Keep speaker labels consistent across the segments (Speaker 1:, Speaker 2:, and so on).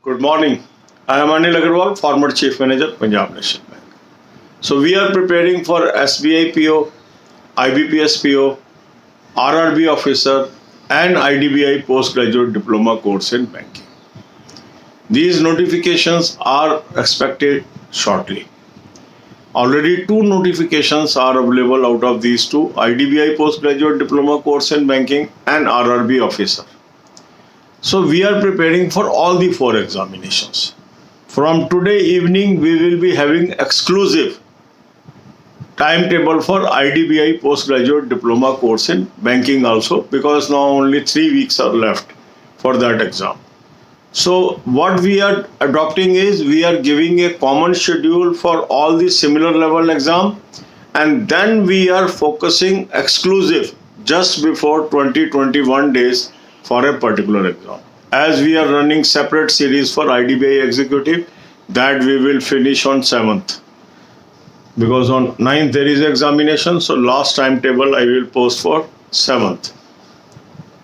Speaker 1: Good morning. I am Anil Agarwal, former Chief Manager, Punjab National Bank. So we are preparing for SBI PO, IBPS PO, RRB officer and IDBI postgraduate diploma course in banking. These notifications are expected shortly. Already 2 notifications are available out of these 2, IDBI postgraduate diploma course in banking and RRB officer. So we are preparing for all the 4 examinations. From today evening, we will be having exclusive timetable for IDBI postgraduate diploma course in banking also, because now only 3 weeks are left for that exam. So what we are adopting is we are giving a common schedule for all the similar level exam, and then we are focusing exclusive just before 20-21 days for a particular exam. As we are running separate series for IDBI executive, that we will finish on 7th. Because on 9th there is examination, so last timetable I will post for 7th.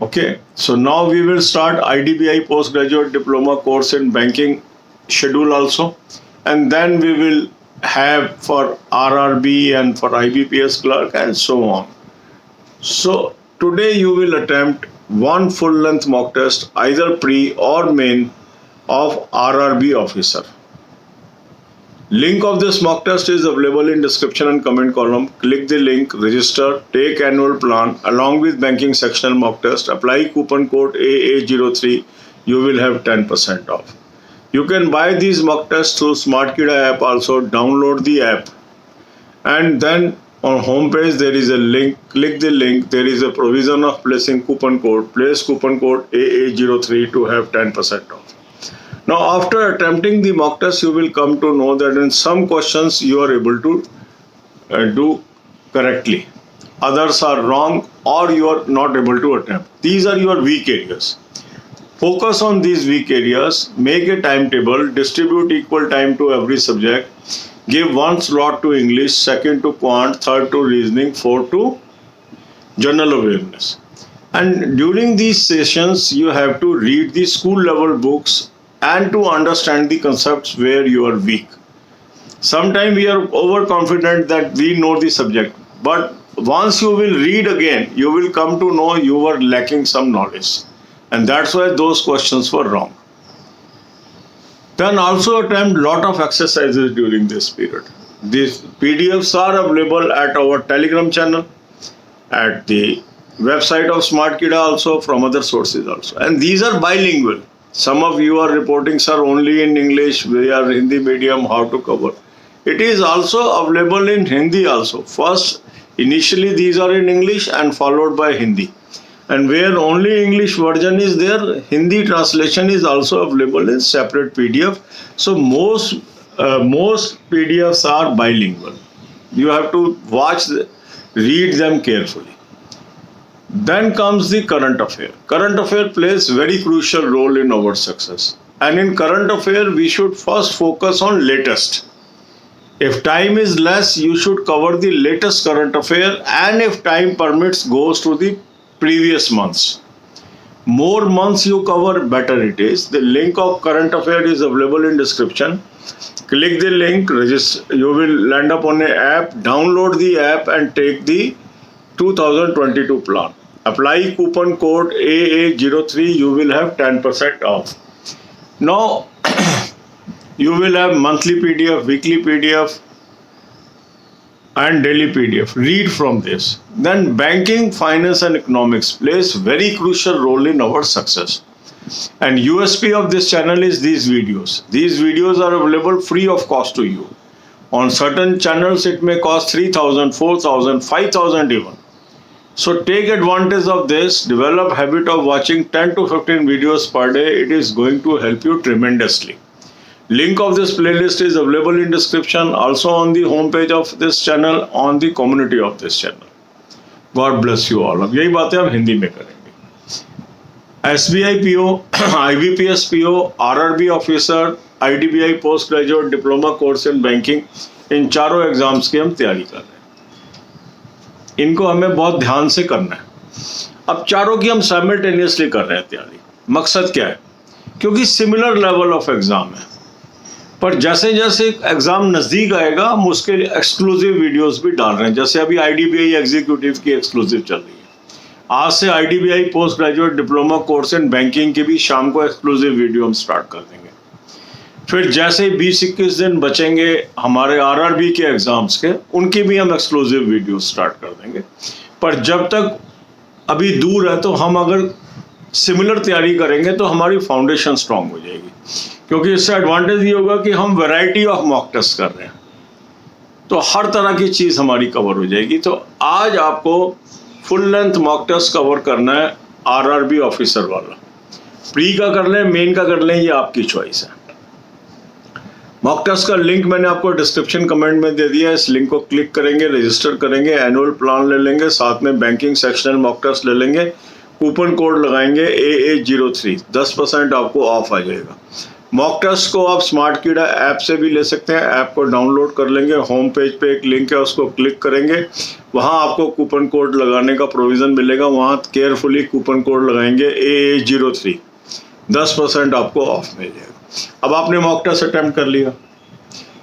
Speaker 1: Okay, so now we will start IDBI postgraduate diploma course in banking schedule also, and then we will have for RRB and for IBPS clerk and so on. So today you will attempt 1 full length mock test, either pre or main, of RRB officer. Link of this mock test is available in description and comment column. Click the link, register, take annual plan along with banking sectional mock test. Apply coupon code AA03. You will have 10% off. You can buy these mock tests through SmartKida app also. Download the app, and then on home page there is a link. Click the link. There is a provision of placing coupon code. Place coupon code AA03 to have 10% off. Now, after attempting the mock test, you will come to know that in some questions you are able to do correctly. Others are wrong, or you are not able to attempt. These are your weak areas. Focus on these weak areas. Make a timetable. Distribute equal time to every subject. Give 1 slot to English, 2nd to quant, 3rd to reasoning, 4th to general awareness. And during these sessions, you have to read the school level books and to understand the concepts where you are weak. Sometimes we are overconfident that we know the subject, but once you will read again, you will come to know you were lacking some knowledge, and that's why those questions were wrong. Then also attempt lot of exercises during this period. These PDFs are available at our Telegram channel, at the website of SmartKida also, from other sources also, and these are bilingual. Some of you are reporting, sir, only in English, we are Hindi medium, how to cover. It is also available in Hindi also. First, initially these are in English and followed by Hindi. And where only English version is there, Hindi translation is also available in separate PDF. So most PDFs are bilingual. You have to read them carefully. Then comes the current affair. Current affair plays very crucial role in our success. And in current affair, we should first focus on latest. If time is less, you should cover the latest current affair, and if time permits, goes to the previous months. More months you cover, better it is. The link of current affair is available in description. Click the link, register. You will land up on an app. Download the app and take the 2022 plan. Apply coupon code AA03, you will have 10% off. Now, you will have monthly PDF, weekly PDF and daily PDF. Read from this. Then banking, finance and economics plays very crucial role in our success. And USP of this channel is these videos. These videos are available free of cost to you. On certain channels, it may cost 3,000, 4,000, 5,000 even. So take advantage of this, develop habit of watching 10 to 15 videos per day. It is going to help you tremendously. Link of this playlist is available in description, also on the home page of this channel, on the community of this channel. God bless you all. अब यही बातें हम हिंदी में करेंगे. SBI PO, IBPS PO, RRB officer, IDBI post graduate diploma course in banking, इन चारों exams की हम तैयारी कर रहे हैं. इनको हमें बहुत ध्यान से करना है. अब चारों की हम साइमल्टेनियसली कर रहे हैं तैयारी. मकसद क्या है क्योंकि सिमिलर लेवल ऑफ एग्ज़ाम है। पर जैसे जैसे एग्ज़ाम नज़दीक आएगा हम उसके एक्सक्लूसिव वीडियोस भी डाल रहे हैं। जैसे अभी IDBI एग्जीक्यूटिव की एक्सक्लूसिव चल रही है। आज से IDBI post graduate diploma course in banking की भी शाम को एक्सक्लूसिव वीडियो हम स्टार्ट कर देंगे। फिर जैसे ही 20-21 दिन बचेंगे हमारे RRB के एग्ज़ाम्स के, उनकी भी हम एक्सक्लूसिव वीडियो स्टार्ट कर देंगे। पर जब तक अभी दूर है तो हम अगर सिमिलर तैयारी करेंगे तो हमारी फाउंडेशन स्ट्रांग हो जाएगी, क्योंकि इससे एडवांटेज ये होगा कि हम वैरायटी ऑफ मॉक टेस्ट कर रहे हैं, तो हर तरह की चीज़ हमारी कवर हो जाएगी। तो आज आपको full length mock test cover करना है RRB ऑफिसर वाला। प्री का कर लें, मेन का कर लें, ये आपकी चॉइस है। मॉक टेस्ट का लिंक मैंने आपको डिस्क्रिप्शन कमेंट में दे दिया है। इस लिंक को क्लिक करेंगे, रजिस्टर करेंगे, एनुअल प्लान ले लेंगे, साथ में बैंकिंग सेक्शनल मॉक टेस्ट ले लेंगे, कूपन कोड लगाएंगे AA03, 10% आपको ऑफ आ जाएगा। मॉक टेस्ट को आप स्मार्ट कीड़ा ऐप से भी ले सकते हैं। ऐप को डाउनलोड कर लेंगे, होम पेज पे एक लिंक है, उसको क्लिक करेंगे, वहाँ आपको कूपन कोड लगाने का प्रोविज़न मिलेगा। वहाँ केयरफुली कूपन कोड लगाएंगे AA03, 10% आपको ऑफ मिल जाएगा। अब आपने मॉक टेस्ट अटैम्प्ट कर लिया,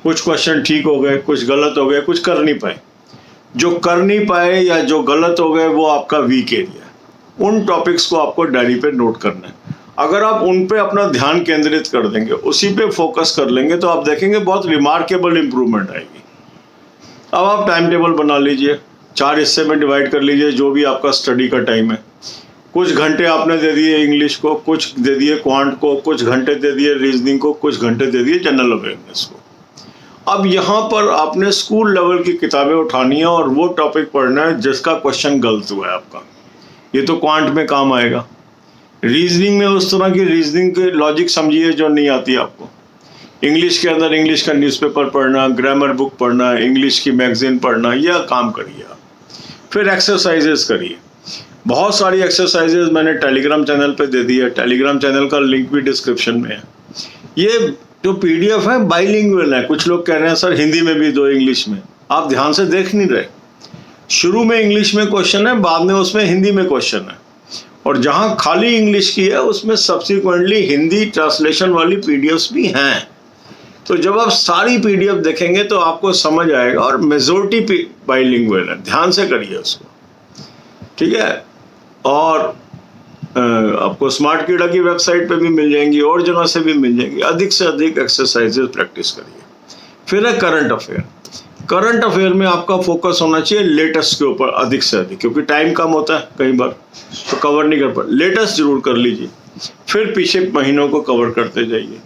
Speaker 1: कुछ क्वेश्चन ठीक हो गए, कुछ गलत हो गए, कुछ कर नहीं पाए। जो कर नहीं पाए या जो गलत हो गए वो आपका वीक एरिया है। उन टॉपिक्स को आपको डायरी पे नोट करना है। अगर आप उन पे अपना ध्यान केंद्रित कर देंगे, उसी पे फोकस कर लेंगे, तो आप देखेंगे बहुत रिमार्केबल इंप्रूवमेंट आएगी। अब आप टाइम टेबल बना लीजिए, 4 हिस्से में डिवाइड कर लीजिए जो भी आपका स्टडी का टाइम है। कुछ घंटे आपने दे दिए इंग्लिश को, कुछ दे दिए क्वांट को, कुछ घंटे दे दिए रीजनिंग को, कुछ घंटे दे दिए जनरल अवेयरनेस को। अब यहाँ पर आपने स्कूल लेवल की किताबें उठानी है और वो टॉपिक पढ़ना है जिसका क्वेश्चन गलत हुआ है आपका। ये तो क्वांट में काम आएगा। रीजनिंग में उस तरह की रीजनिंग के लॉजिक समझिए जो नहीं आती आपको। इंग्लिश के अंदर इंग्लिश का न्यूज़पेपर पढ़ना, ग्रामर बुक पढ़ना, इंग्लिश की मैगजीन पढ़ना, यह काम करिए आप। फिर एक्सरसाइजेस करिए। बहुत सारी एक्सरसाइजेज मैंने टेलीग्राम चैनल पे दे दी है। टेलीग्राम चैनल का लिंक भी डिस्क्रिप्शन में है। ये जो PDF है बाइलिंगुअल है। कुछ लोग कह रहे हैं सर हिंदी में भी दो, इंग्लिश में। आप ध्यान से देख नहीं रहे। शुरू में इंग्लिश में क्वेश्चन है, बाद में उसमें हिंदी में क्वेश्चन है, और जहाँ खाली इंग्लिश की है उसमें सब्सिक्वेंटली हिंदी ट्रांसलेशन वाली PDFs भी हैं। तो जब आप सारी PDF देखेंगे तो आपको समझ आएगा, और मेजोरिटी बाइलिंगुअल है। ध्यान से करिए उसको, ठीक है। और आपको स्मार्ट कीड़ा की वेबसाइट पे भी मिल जाएंगी और जगह से भी मिल जाएंगी। अधिक से अधिक एक्सरसाइजेज प्रैक्टिस करिए। फिर है करंट अफेयर। करंट अफेयर में आपका फोकस होना चाहिए लेटेस्ट के ऊपर अधिक से अधिक, क्योंकि टाइम कम होता है कई बार, तो कवर नहीं कर पाते। लेटेस्ट जरूर कर लीजिए, फिर पीछे महीनों को कवर करते जाइए।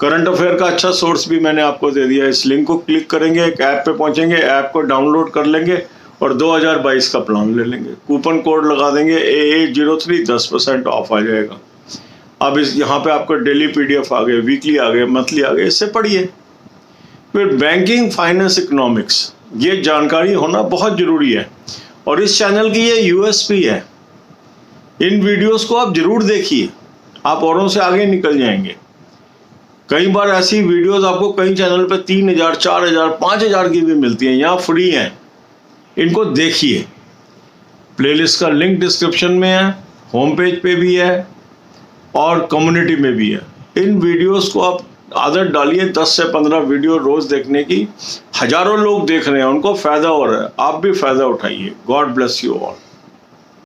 Speaker 1: करंट अफेयर का अच्छा सोर्स भी मैंने आपको दे दिया है। इस लिंक को क्लिक करेंगे, एक ऐप पे पहुंचेंगे, ऐप को डाउनलोड कर लेंगे और 2022 का प्लान ले लेंगे। कूपन कोड लगा देंगे AA03, 10% ऑफ आ जाएगा। अब इस यहाँ पे आपको डेली PDF आ गए, वीकली आ गए, मंथली आ गए, इससे पढ़िए। फिर बैंकिंग, फाइनेंस, इकोनॉमिक्स, ये जानकारी होना बहुत ज़रूरी है, और इस चैनल की ये USP है। इन वीडियोस को आप जरूर देखिए, आप औरों से आगे निकल जाएंगे। कई बार ऐसी वीडियोस आपको कई चैनल पे 3000, 4000, 5000 की भी मिलती हैं, यहाँ फ्री हैं। इनको देखिए। प्लेलिस्ट का लिंक डिस्क्रिप्शन में है, होम पेज पे भी है और कम्युनिटी में भी है। इन वीडियोस को आप आदत डालिए, 10 से 15 वीडियो रोज देखने की। हजारों लोग देख रहे हैं, उनको फायदा हो रहा है, आप भी फायदा उठाइए। God bless you all.